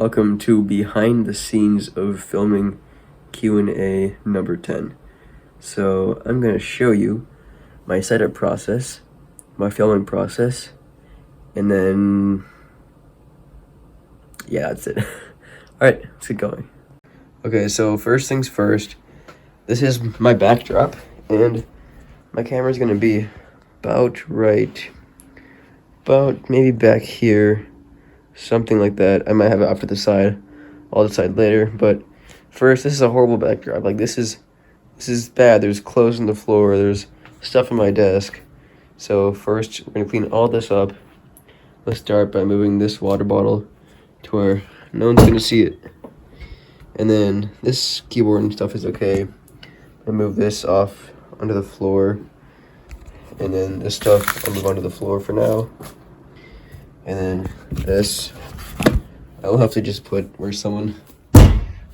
Welcome to behind the scenes of filming Q&A number 10. So I'm going to show you my setup process, my filming process, and then, yeah, that's it. Alright, let's get going. Okay, so first things first, this is my backdrop, and my camera's going to be about maybe back here. Something like that. I might have it off to the side. I'll decide later. But first, this is a horrible backdrop. Like, this is bad. There's clothes on the floor. There's stuff on my desk. So first, we're gonna clean all this up. Let's start by moving this water bottle to where no one's gonna see it. And then this keyboard and stuff is okay. I move this off onto the floor. And then this stuff I'll move onto the floor for now. And then this, I will have to just put where someone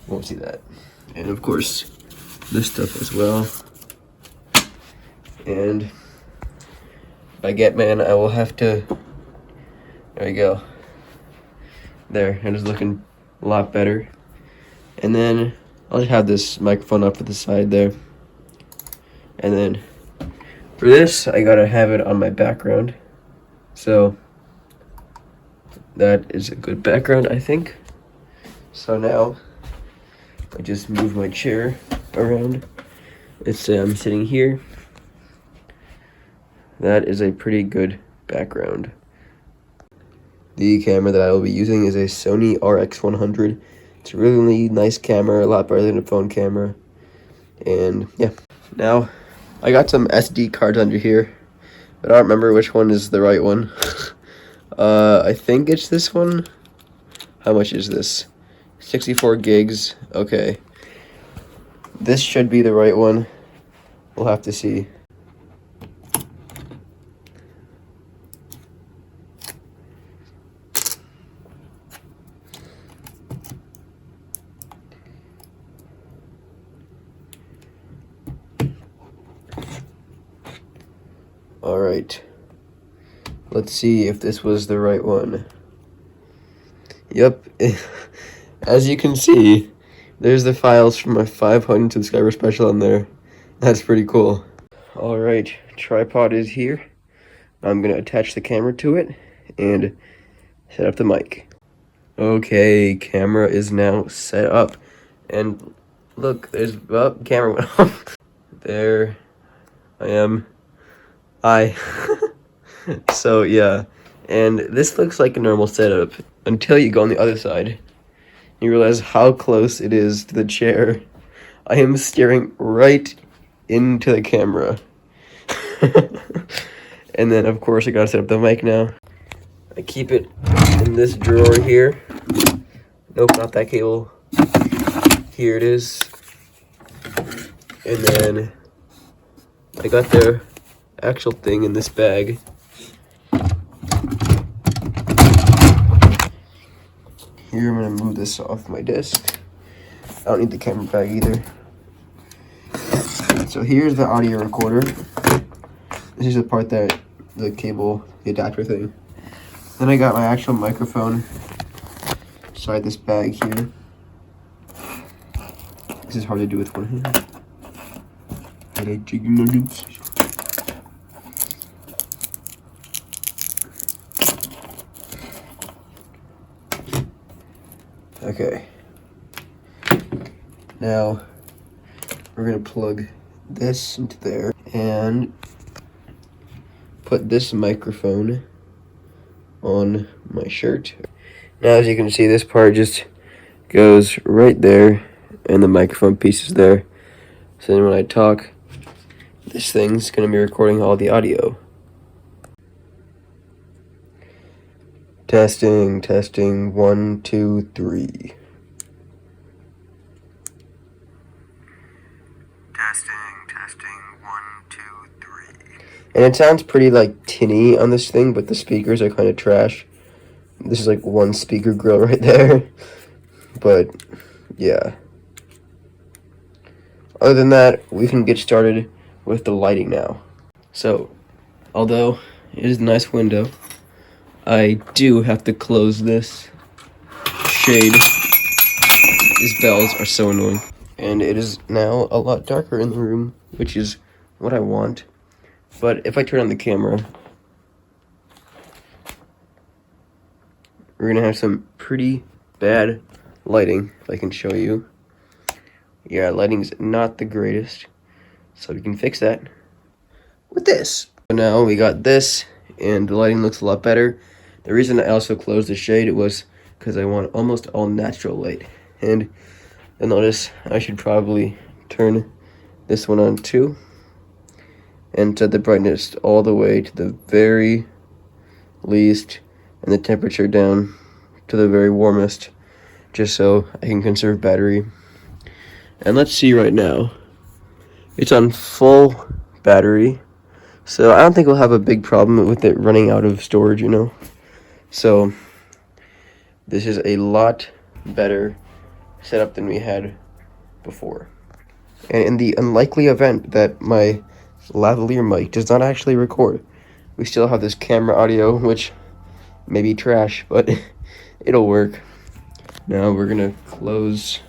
won't see that. And of course, this stuff as well. And baguette man, I will have to, there you go. There, it is looking a lot better. And then I'll just have this microphone up to the side there. And then for this, I gotta have it on my background. So that is a good background, I think. So now, I just move my chair around. It's I'm sitting here. That is a pretty good background. The camera that I will be using is a Sony RX100. It's a really nice camera, a lot better than a phone camera. And yeah, now I got some SD cards under here, but I don't remember which one is the right one. I think it's this one. How much is this? 64 gigs. Okay. This should be the right one. We'll have to see. All right. Let's see if this was the right one. Yep. As you can see, there's the files from my 500 subscriber special on there. That's pretty cool. Alright, tripod is here. I'm going to attach the camera to it and set up the mic. Okay, camera is now set up. And look, there's, oh, camera went off. There I am. Hi. So yeah, and this looks like a normal setup until you go on the other side. You realize how close it is to the chair. I am staring right into the camera. And then of course I gotta set up the mic now. I keep it in this drawer here. Nope, not that cable. Here it is. And then I got the actual thing in this bag. Here, I'm going to move this off my desk. I don't need the camera bag either. So here's the audio recorder. This is the part that the cable, the adapter thing. Then I got my actual microphone inside this bag here. This is hard to do with one hand. Okay, now we're gonna plug this into there and put this microphone on my shirt. Now as you can see, this part just goes right there and the microphone piece is there. So then when I talk, this thing's gonna be recording all the audio. Testing, 1, 2, 3. Testing, 1, 2, 3. And it sounds pretty like tinny on this thing, but the speakers are kind of trash. This is like one speaker grill right there. But yeah. Other than that, we can get started with the lighting now. So, although it is a nice window, I do have to close this shade. These bells are so annoying. And it is now a lot darker in the room, which is what I want. But if I turn on the camera, we're gonna have some pretty bad lighting, if I can show you. Yeah, lighting's not the greatest, so we can fix that with this. So now we got this, and the lighting looks a lot better. The reason I also closed the shade was because I want almost all natural light. And you'll notice I should probably turn this one on too, and set the brightness all the way to the very least, and the temperature down to the very warmest, just so I can conserve battery. And let's see right now, it's on full battery, so I don't think we'll have a big problem with it running out of storage, you know. So this is a lot better setup than we had before. And in the unlikely event that my lavalier mic does not actually record, we still have this camera audio, which may be trash, but it'll work. Now we're gonna close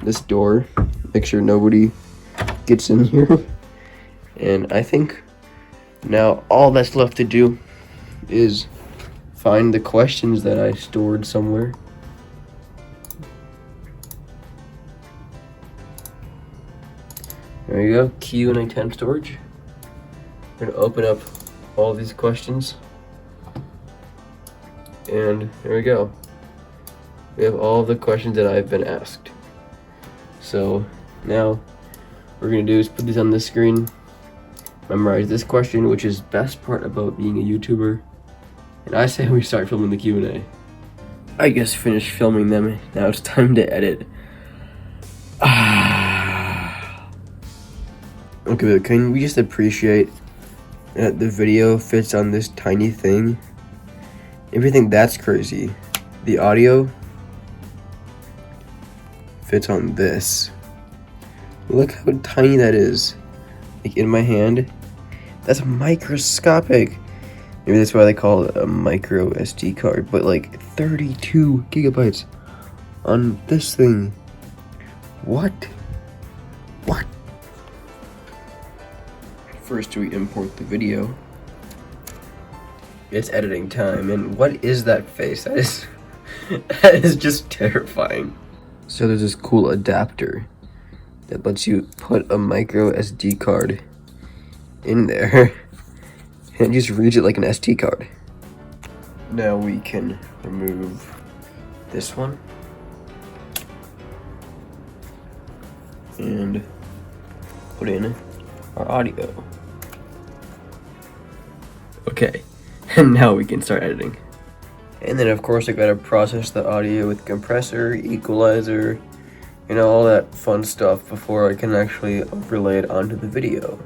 this door, make sure nobody gets in here. And I think now all that's left to do is find the questions that I stored somewhere. There you go, Q&A 10 storage. We're gonna open up all these questions. And there we go. We have all the questions that I've been asked. So now what we're gonna do is put these on the screen, memorize this question, which is best part about being a YouTuber. And I say we start filming the Q&A. I guess finished filming them. Now it's time to edit. Okay, but can we just appreciate that the video fits on this tiny thing? Everything that's crazy. The audio fits on this. Look how tiny that is. Like in my hand. That's microscopic. Maybe that's why they call it a micro SD card. But like 32 gigabytes on this thing. What? What? First we import the video. It's editing time, and what is that face? That is just terrifying. So there's this cool adapter that lets you put a micro SD card in there and it just reads it like an SD card. Now we can remove this one and put in our audio. Okay, and now we can start editing. And then of course I gotta process the audio with compressor, equalizer, you know, all that fun stuff before I can actually overlay it onto the video.